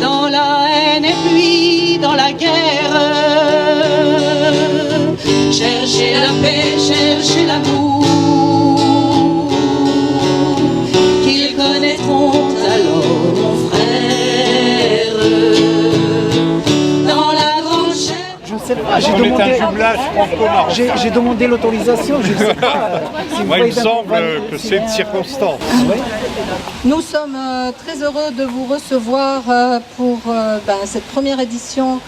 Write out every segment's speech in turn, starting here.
Dans la haine et puis dans la guerre, cherchez la paix, cherchez l'amour, qu'ils connaîtront alors, mon frère, dans la grande chair. Je ne sais pas, j'ai demandé l'autorisation, je ne sais pas. Si Moi, il me semble que c'est une circonstance. Oui. Nous sommes très heureux de vous recevoir pour cette première édition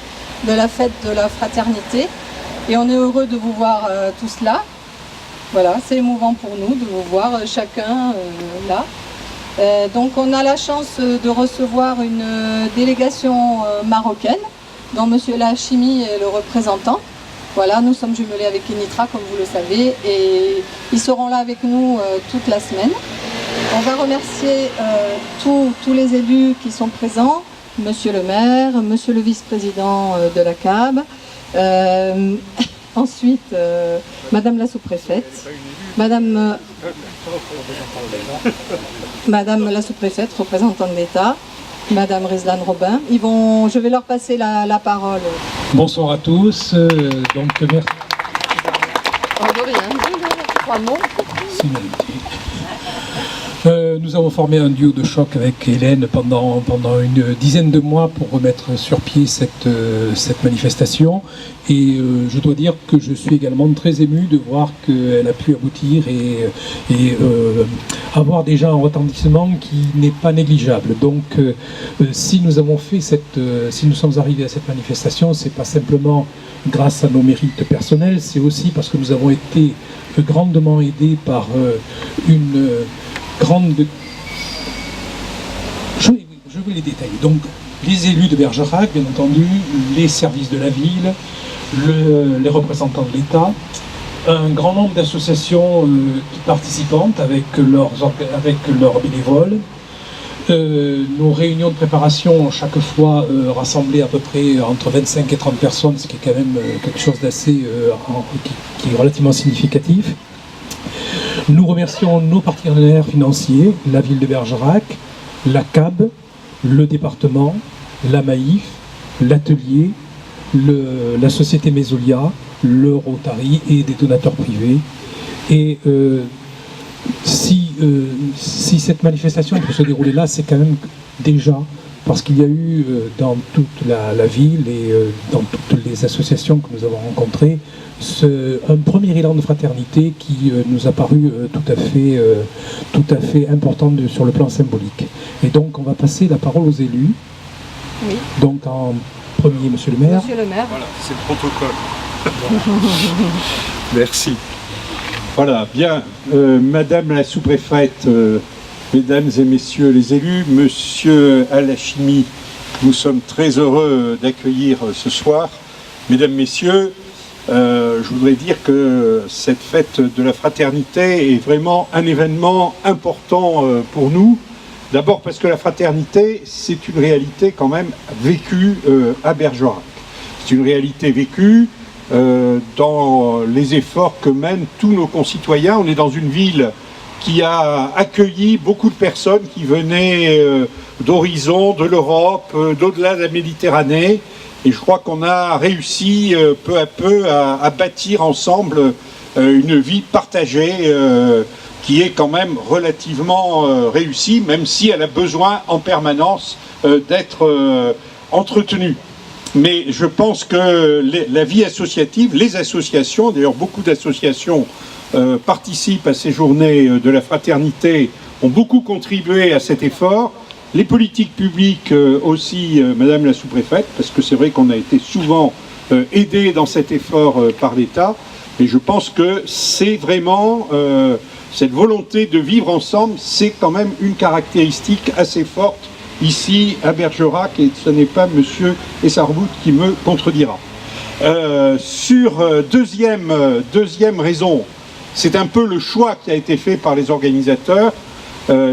de la fête de la fraternité. Et on est heureux de vous voir tous là. Voilà, c'est émouvant pour nous de vous voir chacun là. Donc on a la chance de recevoir une délégation marocaine dont Monsieur Lachimi est le représentant. Voilà, nous sommes jumelés avec Initra comme vous le savez et ils seront là avec nous toute la semaine. On va remercier tous les élus qui sont présents, Monsieur le maire, Monsieur le vice-président de la CAB, ensuite Madame la sous-préfète, Madame la sous-préfète, représentante de l'État, Madame Rizlan Robin. Je vais leur passer la parole. Bonsoir à tous. Donc, merci. Trois mots. Nous avons formé un duo de choc avec Hélène pendant une dizaine de mois pour remettre sur pied cette manifestation. Et je dois dire que je suis également très ému de voir qu'elle a pu aboutir et avoir déjà un retentissement qui n'est pas négligeable. Donc si nous sommes arrivés à cette manifestation, c'est pas simplement grâce à nos mérites personnels, c'est aussi parce que nous avons été grandement aidés par une grande... Je vais les détailler. Donc, les élus de Bergerac, bien entendu, les services de la ville, les représentants de l'État, un grand nombre d'associations participantes avec leurs bénévoles. Nos réunions de préparation, chaque fois rassemblaient à peu près entre 25 et 30 personnes, ce qui est quand même quelque chose d'assez qui est relativement significatif. Nous remercions nos partenaires financiers, la ville de Bergerac, la CAB, le département, la Maïf, l'atelier, la société Mesolia, le Rotary et des donateurs privés. Et si cette manifestation peut se dérouler là, c'est quand même déjà parce qu'il y a eu dans toute la ville et dans toutes les associations que nous avons rencontrées un premier élan de fraternité qui nous a paru tout à fait important sur le plan symbolique. Et donc on va passer la parole aux élus. Oui. Donc en premier, Monsieur le maire. Monsieur le maire. Voilà, c'est le protocole. Merci. Voilà, bien. Madame la sous-préfète, mesdames et messieurs les élus, Monsieur Alachimi, nous sommes très heureux d'accueillir ce soir. Mesdames, Messieurs, je voudrais dire que cette fête de la fraternité est vraiment un événement important pour nous. D'abord parce que la fraternité, c'est une réalité quand même vécue à Bergerac. C'est une réalité vécue dans les efforts que mènent tous nos concitoyens. On est dans une ville qui a accueilli beaucoup de personnes qui venaient d'horizons, de l'Europe, d'au-delà de la Méditerranée. Et je crois qu'on a réussi peu à peu à bâtir ensemble une vie partagée qui est quand même relativement réussie, même si elle a besoin en permanence d'être entretenue. Mais je pense que la vie associative, les associations, d'ailleurs beaucoup d'associations participent à ces journées de la fraternité, ont beaucoup contribué à cet effort. Les politiques publiques aussi, Madame la sous-préfète, parce que c'est vrai qu'on a été souvent aidés dans cet effort par l'État, mais je pense que c'est vraiment cette volonté de vivre ensemble, c'est quand même une caractéristique assez forte ici à Bergerac, et ce n'est pas M. Essarbout qui me contredira. Deuxième raison, c'est un peu le choix qui a été fait par les organisateurs,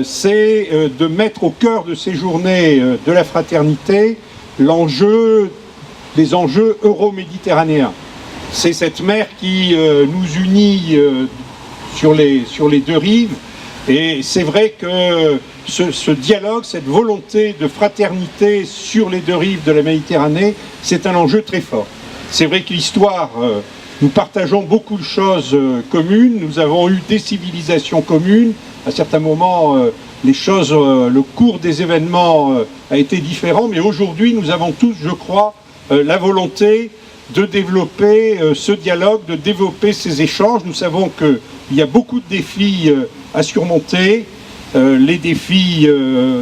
c'est de mettre au cœur de ces journées de la fraternité les enjeux euro-méditerranéens. C'est cette mer qui nous unit sur les deux rives, et c'est vrai que ce dialogue, cette volonté de fraternité sur les deux rives de la Méditerranée, c'est un enjeu très fort. C'est vrai que l'histoire, nous partageons beaucoup de choses communes, nous avons eu des civilisations communes, à certains moments le cours des événements a été différent, mais aujourd'hui nous avons tous, je crois, la volonté de développer ce dialogue, de développer ces échanges. Nous savons qu'il y a beaucoup de défis à surmonter, les défis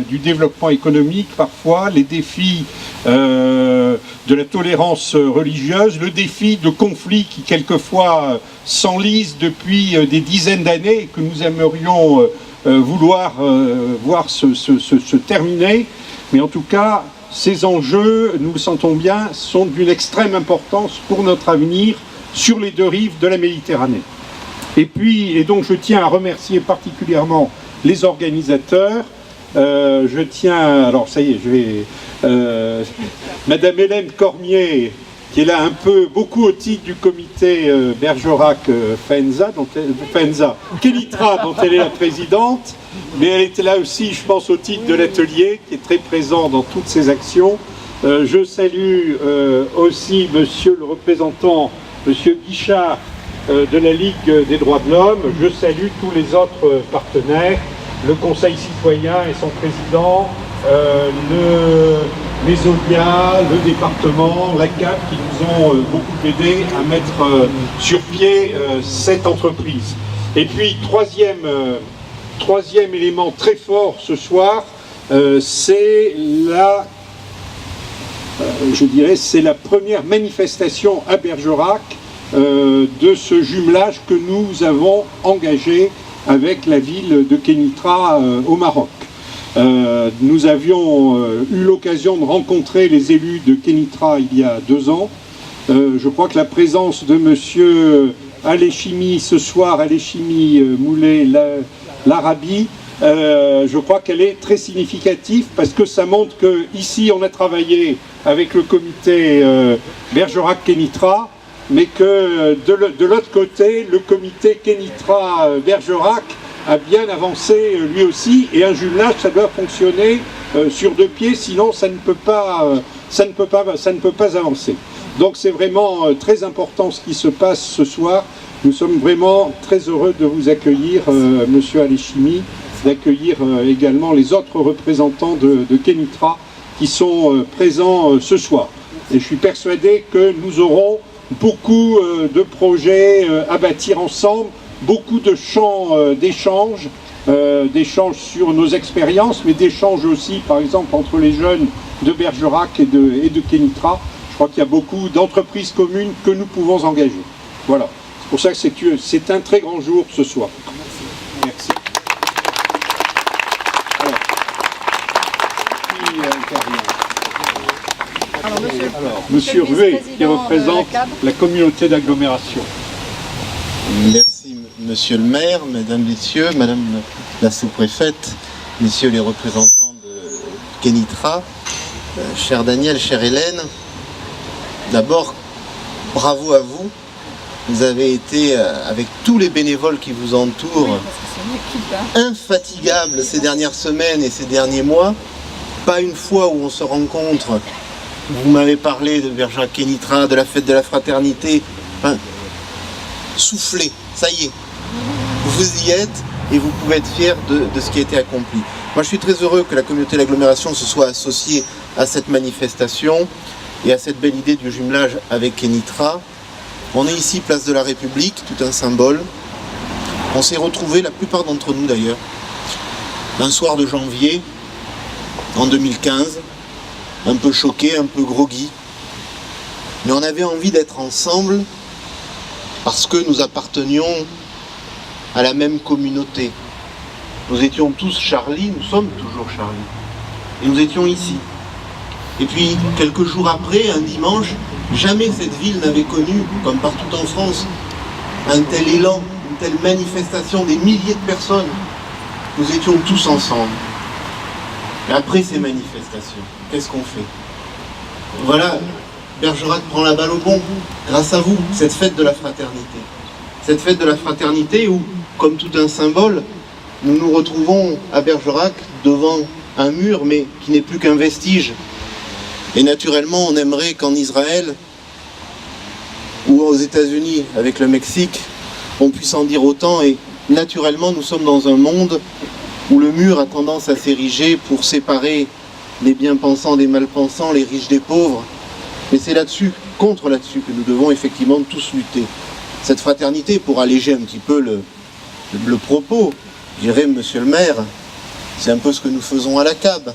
du développement économique parfois, les défis de la tolérance religieuse, le défi de conflits qui quelquefois s'enlisent depuis des dizaines d'années et que nous aimerions vouloir voir se terminer. Mais en tout cas, ces enjeux, nous le sentons bien, sont d'une extrême importance pour notre avenir sur les deux rives de la Méditerranée. Et donc je tiens à remercier particulièrement les organisateurs. Je tiens, alors ça y est, Madame Hélène Cormier, qui est là beaucoup au titre du comité Bergerac-Faenza, Kénitra, dont elle est la présidente, mais elle était là aussi, je pense, au titre de l'atelier, qui est très présent dans toutes ces actions. Je salue aussi monsieur le représentant, monsieur Guichard, de la Ligue des droits de l'homme. Je salue tous les autres partenaires, le Conseil citoyen et son président, les ODIA, le département, la CAP, qui nous ont beaucoup aidé à mettre sur pied cette entreprise. Et puis, troisième élément très fort ce soir, c'est la première manifestation à Bergerac de ce jumelage que nous avons engagé avec la ville de Kénitra au Maroc. Nous avions eu l'occasion de rencontrer les élus de Kénitra il y a 2 ans. Je crois que la présence de monsieur Aléchimi ce soir, Aléchimi Moulay l'Arabie, je crois qu'elle est très significative parce que ça montre qu'ici on a travaillé avec le comité Bergerac-Kénitra, mais que de l'autre côté, le comité Kénitra-Bergerac a bien avancé lui aussi, et un jumelage, ça doit fonctionner sur 2 pieds, sinon ça ne peut pas avancer. Donc c'est vraiment très important ce qui se passe ce soir. Nous sommes vraiment très heureux de vous accueillir, monsieur Aléchimi, d'accueillir également les autres représentants de Kénitra qui sont présents ce soir. Et je suis persuadé que nous aurons beaucoup de projets à bâtir ensemble, beaucoup de champs d'échanges sur nos expériences, mais d'échanges aussi, par exemple, entre les jeunes de Bergerac et de Kénitra. Je crois qu'il y a beaucoup d'entreprises communes que nous pouvons engager. Voilà. C'est pour ça que c'est un très grand jour ce soir. Merci. Alors, Monsieur Ruet, qui représente la communauté d'agglomération. Merci, Monsieur le maire, Mesdames, Messieurs, Madame la sous-préfète, Messieurs les représentants de Kénitra, cher Daniel, chère Hélène. D'abord, bravo à vous. Vous avez été, avec tous les bénévoles qui vous entourent, infatigables ces dernières semaines et ces derniers mois. Pas une fois où on se rencontre. Vous m'avez parlé de Bergerac-Kénitra, de la fête de la fraternité. Enfin, soufflez, ça y est. Vous y êtes et vous pouvez être fiers de ce qui a été accompli. Moi, je suis très heureux que la communauté de l'agglomération se soit associée à cette manifestation et à cette belle idée du jumelage avec Kénitra. On est ici, place de la République, tout un symbole. On s'est retrouvés, la plupart d'entre nous d'ailleurs, un soir de janvier, en 2015, un peu choqués, un peu groggy. Mais on avait envie d'être ensemble parce que nous appartenions à la même communauté. Nous étions tous Charlie, nous sommes toujours Charlie. Et nous étions ici. Et puis, quelques jours après, un dimanche, jamais cette ville n'avait connu, comme partout en France, un tel élan, une telle manifestation, des milliers de personnes. Nous étions tous ensemble. Et après ces manifestations, qu'est-ce qu'on fait? Voilà, Bergerac prend la balle au bon, grâce à vous, cette fête de la fraternité. Cette fête de la fraternité où, comme tout un symbole, nous nous retrouvons à Bergerac devant un mur, mais qui n'est plus qu'un vestige. Et naturellement, on aimerait qu'en Israël, ou aux États-Unis avec le Mexique, on puisse en dire autant. Et naturellement, nous sommes dans un monde où le mur a tendance à s'ériger pour séparer les bien-pensants des mal-pensants, les riches des pauvres. Mais c'est là-dessus, contre là-dessus, que nous devons effectivement tous lutter. Cette fraternité, pour alléger un petit peu le propos, je dirais, monsieur le maire, c'est un peu ce que nous faisons à la CAB.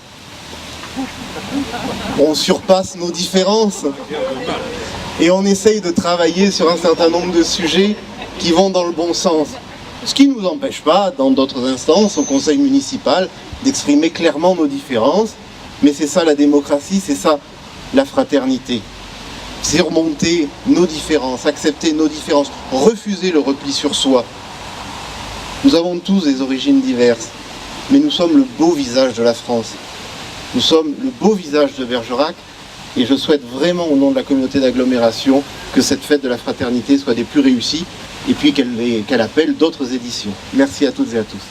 On surpasse nos différences et on essaye de travailler sur un certain nombre de sujets qui vont dans le bon sens. Ce qui ne nous empêche pas, dans d'autres instances, au conseil municipal, d'exprimer clairement nos différences. Mais c'est ça la démocratie, c'est ça la fraternité. Surmonter nos différences, accepter nos différences, refuser le repli sur soi. Nous avons tous des origines diverses, mais nous sommes le beau visage de la France. Nous sommes le beau visage de Bergerac, et je souhaite vraiment, au nom de la communauté d'agglomération, que cette fête de la fraternité soit des plus réussies, et puis qu'elle appelle d'autres éditions. Merci à toutes et à tous.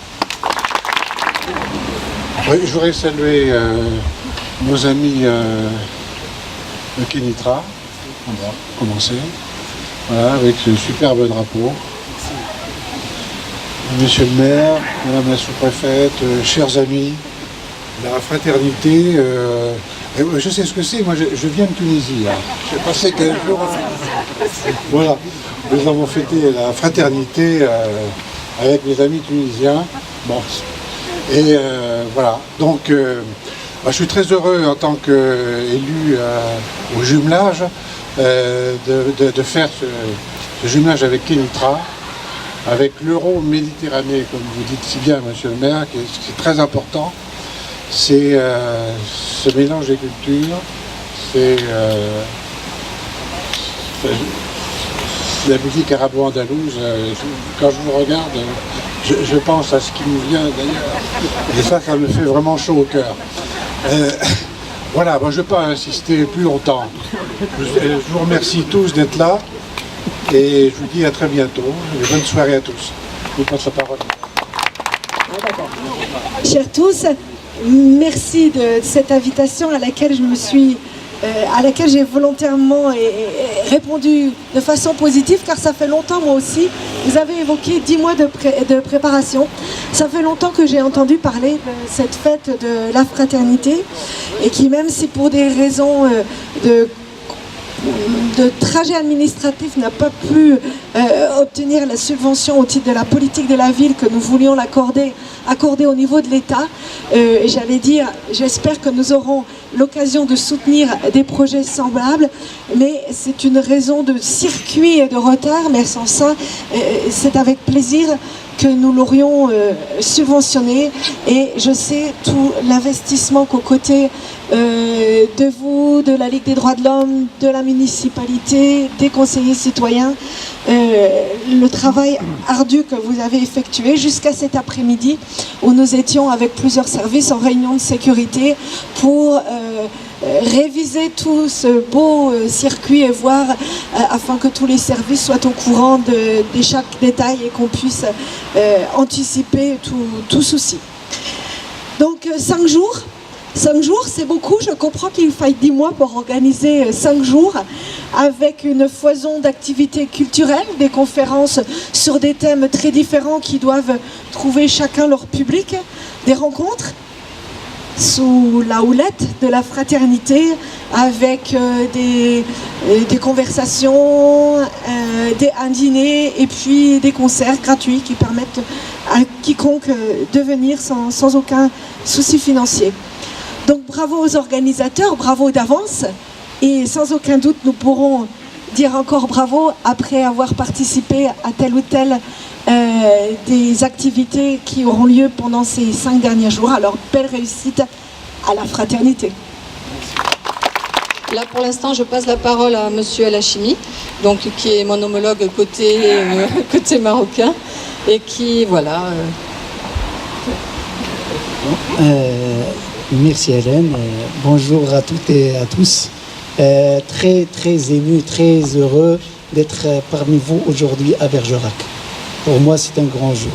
Oui, je voudrais saluer nos amis de Kénitra. On va commencer. Voilà, avec ce superbe drapeau. Monsieur le maire, madame la sous-préfète, chers amis, la fraternité, je sais ce que c'est, moi je viens de Tunisie. J'ai passé 15 jours. Voilà, nous avons fêté la fraternité avec mes amis tunisiens. Bon. Et voilà, donc je suis très heureux en tant qu'élu au jumelage de faire ce jumelage avec Kénitra, avec l'euro-méditerranée, comme vous dites si bien, monsieur le maire, qui est très important. C'est ce mélange des cultures, c'est la musique arabo-andalouse. Quand je vous regarde, je pense à ce qui nous vient d'ailleurs. Et ça me fait vraiment chaud au cœur. Voilà, je ne vais pas insister plus longtemps. Je vous remercie tous d'être là. Et je vous dis à très bientôt. Et bonne soirée à tous. Je vous passe la parole. Chers tous, merci de cette invitation à laquelle j'ai volontairement répondu de façon positive, car ça fait longtemps, moi aussi, vous avez évoqué 10 mois de préparation. Ça fait longtemps que j'ai entendu parler de cette fête de la fraternité, et qui, même si pour des raisons de trajet administratif, n'a pas pu obtenir la subvention au titre de la politique de la ville que nous voulions accorder au niveau de l'État. J'allais dire, j'espère que nous aurons l'occasion de soutenir des projets semblables, mais c'est une raison de circuit et de retard, mais sans ça, c'est avec plaisir que nous l'aurions subventionné, et je sais tout l'investissement qu'aux côtés de vous, de la Ligue des droits de l'homme, de la municipalité, des conseillers citoyens, le travail ardu que vous avez effectué jusqu'à cet après-midi, où nous étions avec plusieurs services en réunion de sécurité pour réviser tout ce beau circuit et voir afin que tous les services soient au courant de chaque détail et qu'on puisse anticiper tout souci. Donc 5 jours. 5 jours, c'est beaucoup. Je comprends qu'il faille 10 mois pour organiser 5 jours avec une foison d'activités culturelles, des conférences sur des thèmes très différents qui doivent trouver chacun leur public, des rencontres sous la houlette de la fraternité avec des conversations, un dîner et puis des concerts gratuits qui permettent à quiconque de venir sans aucun souci financier. Donc bravo aux organisateurs, bravo d'avance, et sans aucun doute nous pourrons dire encore bravo après avoir participé à telle ou telle des activités qui auront lieu pendant ces 5 derniers jours. Alors belle réussite à la fraternité. Là, pour l'instant, je passe la parole à Monsieur Alachimi, donc qui est mon homologue côté marocain, et qui, voilà. Merci Hélène, bonjour à toutes et à tous. Très très ému, très heureux d'être parmi vous aujourd'hui à Bergerac. Pour moi, c'est un grand jour.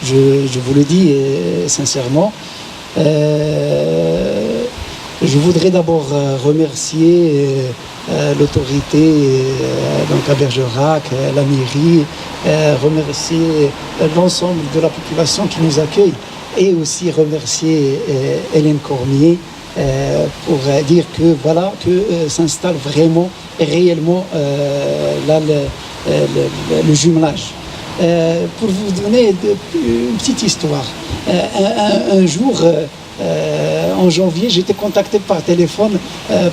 Je vous le dis sincèrement. Je voudrais d'abord remercier l'autorité donc à Bergerac, la mairie, remercier l'ensemble de la population qui nous accueille et aussi remercier Hélène Cormier pour dire que voilà que s'installe vraiment et réellement là le jumelage. Pour vous donner une petite histoire, un jour en janvier, j'étais contacté par téléphone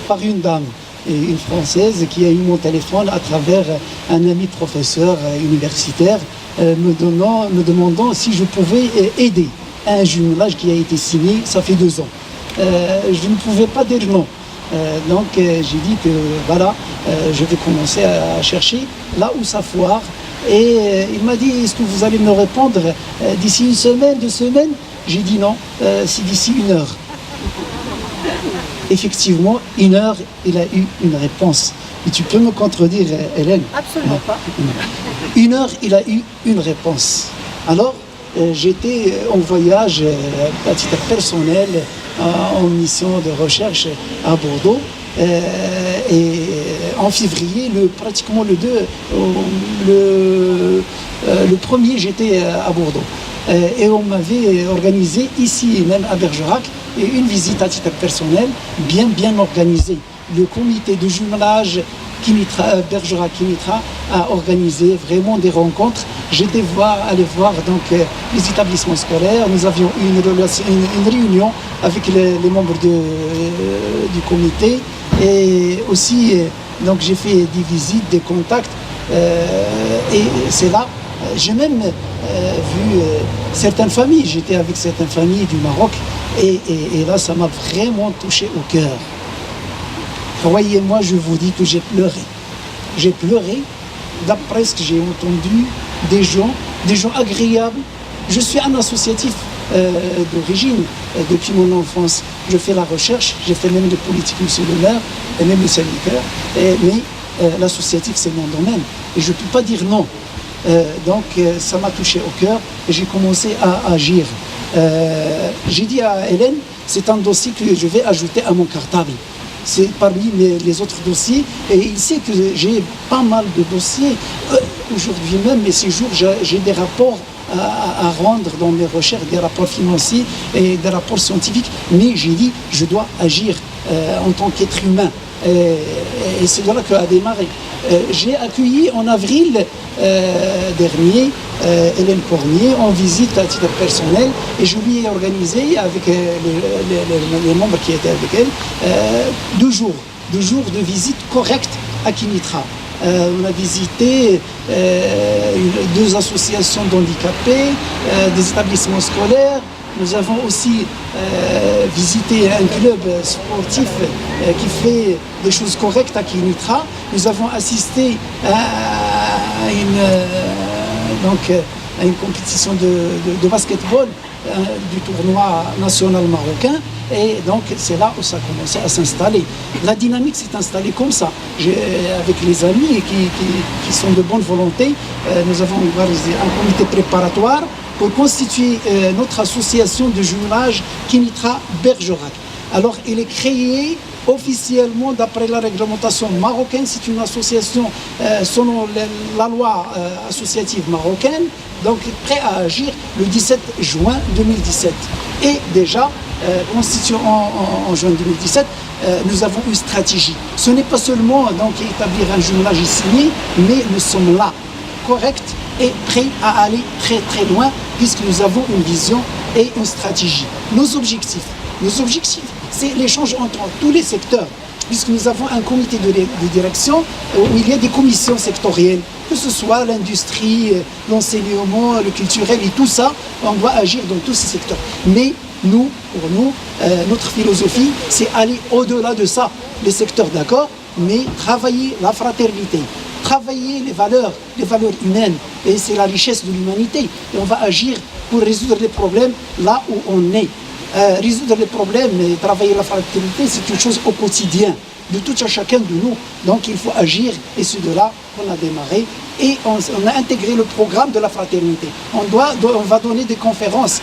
par une dame, une Française qui a eu mon téléphone à travers un ami professeur universitaire me demandant si je pouvais aider à un jumelage qui a été signé, ça fait 2 ans. Je ne pouvais pas dire non. Donc j'ai dit que voilà, je vais commencer à chercher là où ça foire. Et il m'a dit, est-ce que vous allez me répondre d'ici 1 semaine, 2 semaines? J'ai dit non, c'est d'ici 1 heure. Effectivement, 1 heure, il a eu une réponse. Et tu peux me contredire, Hélène? Absolument pas. 1 heure, il a eu une réponse. Alors, j'étais en voyage à titre personnel, en mission de recherche à Bordeaux. Et en février, pratiquement le 2, le 1er, j'étais à Bordeaux. Et on m'avait organisé ici, même à Bergerac, une visite à titre personnel bien organisée. Le comité de jumelage Bergerac-Kinitra a organisé vraiment des rencontres. J'étais allé voir donc les établissements scolaires. Nous avions une réunion avec les membres du comité. Et aussi, donc j'ai fait des visites, des contacts. Et c'est là, j'ai même vu certaines familles. J'étais avec certaines familles du Maroc. Et là, ça m'a vraiment touché au cœur. Croyez-moi, je vous dis que j'ai pleuré. J'ai pleuré d'après ce que j'ai entendu des gens agréables. Je suis un associatif d'origine. Depuis mon enfance, je fais la recherche, j'ai fait même de politique, monsieur le maire, et même le syndicat. Mais l'associatif, c'est mon domaine. Et je ne peux pas dire non. Donc, ça m'a touché au cœur et j'ai commencé à agir. J'ai dit à Hélène, c'est un dossier que je vais ajouter à mon cartable. C'est parmi les autres dossiers. Et il sait que j'ai pas mal de dossiers. Aujourd'hui même, mais ces jours, j'ai des rapports à rendre dans mes recherches, des rapports financiers et des rapports scientifiques. Mais j'ai dit, je dois agir en tant qu'être humain. Et c'est de là qu'a démarré. J'ai accueilli en avril dernier Hélène Cormier en visite à titre personnel et je lui ai organisé avec les membres qui étaient avec elle 2 jours de visite correcte à Kinitra. On a visité 2 associations d'handicapés, des établissements scolaires. Nous avons aussi visité un club sportif qui fait des choses correctes à Kinitra. Nous avons assisté à une compétition de basketball du tournoi national marocain. Et donc c'est là où ça a commencé à s'installer. La dynamique s'est installée comme ça. Avec les amis qui sont de bonne volonté, nous avons organisé un comité préparatoire pour constituer notre association de jumelage Kinitra Bergerac. Alors, il est créé officiellement d'après la réglementation marocaine. C'est une association selon la loi associative marocaine, donc prêt à agir le 17 juin 2017. Et déjà, constitué en juin 2017, nous avons une stratégie. Ce n'est pas seulement donc établir un jumelage et signer, mais nous sommes là, corrects et prêts à aller très très loin, puisque nous avons une vision et une stratégie. Nos objectifs, c'est l'échange entre tous les secteurs, puisque nous avons un comité de direction où il y a des commissions sectorielles, que ce soit l'industrie, l'enseignement, le culturel et tout ça, on doit agir dans tous ces secteurs. Mais Nous, pour nous, notre philosophie, c'est aller au-delà de ça, les secteurs d'accord, mais travailler la fraternité, travailler les valeurs humaines, et c'est la richesse de l'humanité. Et on va agir pour résoudre les problèmes là où on est. Résoudre les problèmes et travailler la fraternité, c'est une chose au quotidien de tout un chacun de nous. Donc il faut agir, et c'est de là qu'on a démarré. Et on a intégré le programme de la fraternité. On va donner des conférences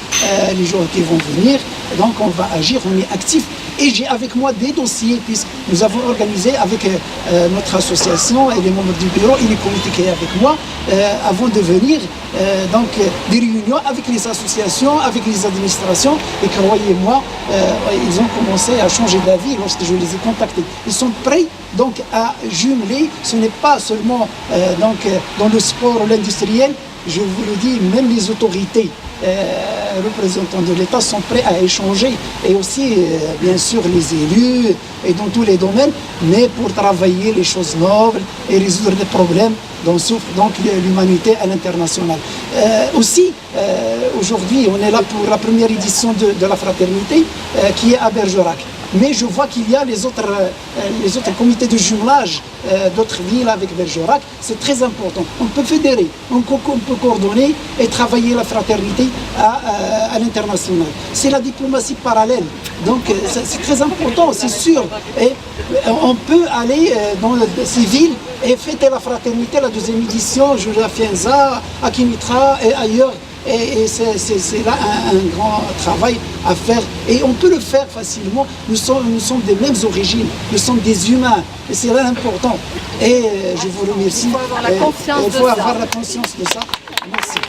les jours qui vont venir. Donc on va agir, on est actif. Et j'ai avec moi des dossiers, puisque nous avons organisé avec notre association et les membres du bureau et les comités qui sont avec moi, avant de venir, des réunions avec les associations, avec les administrations. Et croyez-moi, ils ont commencé à changer d'avis lorsque je les ai contactés. Ils sont prêts donc à jumeler. Ce n'est pas seulement dans le sport ou l'industriel, je vous le dis, même les autorités représentants de l'État sont prêts à échanger, et aussi bien sûr les élus et dans tous les domaines, mais pour travailler les choses nobles et résoudre des problèmes dont souffre donc l'humanité à l'international. Aujourd'hui, on est là pour la première édition de la fraternité qui est à Bergerac. Mais je vois qu'il y a les autres comités de jumelage d'autres villes avec Bergerac. C'est très important. On peut fédérer, on peut coordonner et travailler la fraternité à l'international. C'est la diplomatie parallèle. Donc c'est très important, c'est sûr. Et on peut aller dans ces villes et fêter la fraternité, la deuxième édition, à Fianza, à Kénitra et ailleurs. Et c'est là un grand travail à faire. Et on peut le faire facilement. Nous sommes des mêmes origines. Nous sommes des humains. Et c'est là l'important. Et je vous remercie. Il faut avoir la conscience de ça. Merci.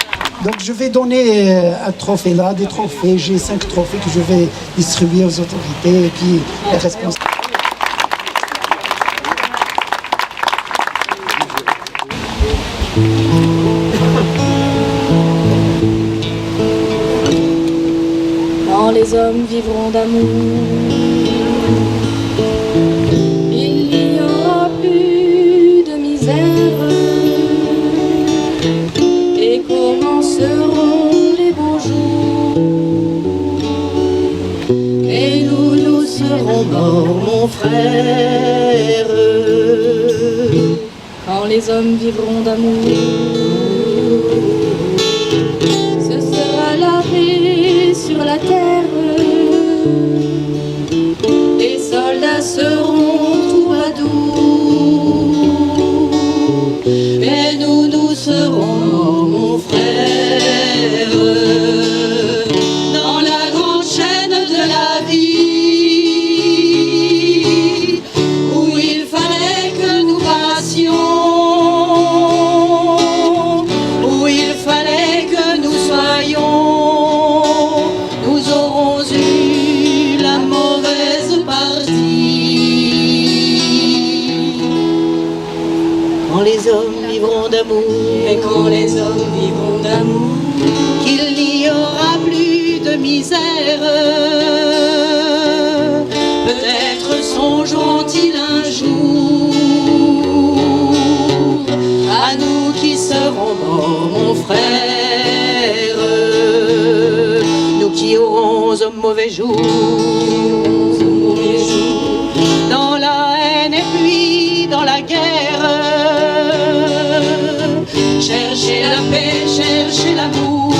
Donc je vais donner un trophée là, des trophées. J'ai 5 trophées que je vais distribuer aux autorités et puis les responsables. Les hommes vivront d'amour, il n'y aura plus de misère, et commenceront les beaux jours, et nous serons morts, mon frère, quand les hommes vivront d'amour. Ce sera la paix sur la terre. Les soldats seront troubadours, mais nous serons, mon frère, dans la grande chaîne de la vie, où il fallait que nous passions, où il fallait que nous soyons. Nous aurons eu la mauvaise partie. Quand les hommes vivront d'amour, Et quand les hommes vivront d'amour, qu'il n'y aura plus de misère, peut-être songeront-ils un jour à nous qui serons morts, mon frère, nous qui aurons un mauvais jour, dans la haine et puis dans la guerre. Cherchez la paix, cherchez l'amour,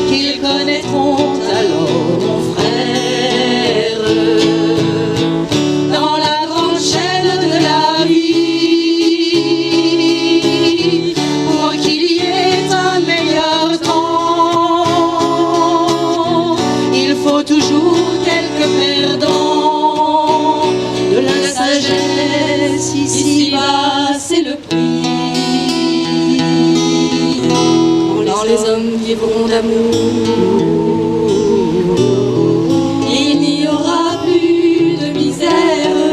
qu'ils connaîtront alors, mon frère, dans la grande chaîne de la vie, pour qu'il y ait un meilleur temps. Il faut toujours quelques perdants, de la sagesse ici-bas, c'est le prix. quand les hommes vivront d'amour, il n'y aura plus de misère,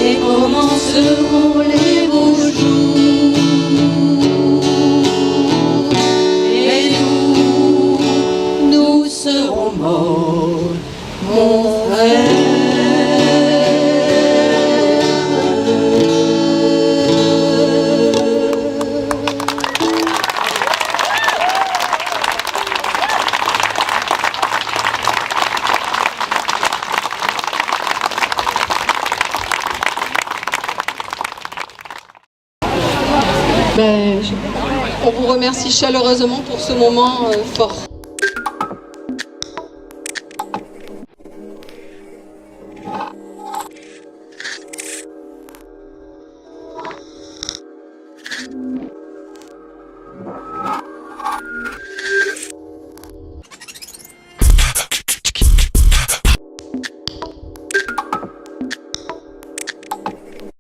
et commenceront les beaux jours, et nous serons morts, mon frère. On vous remercie chaleureusement pour ce moment fort.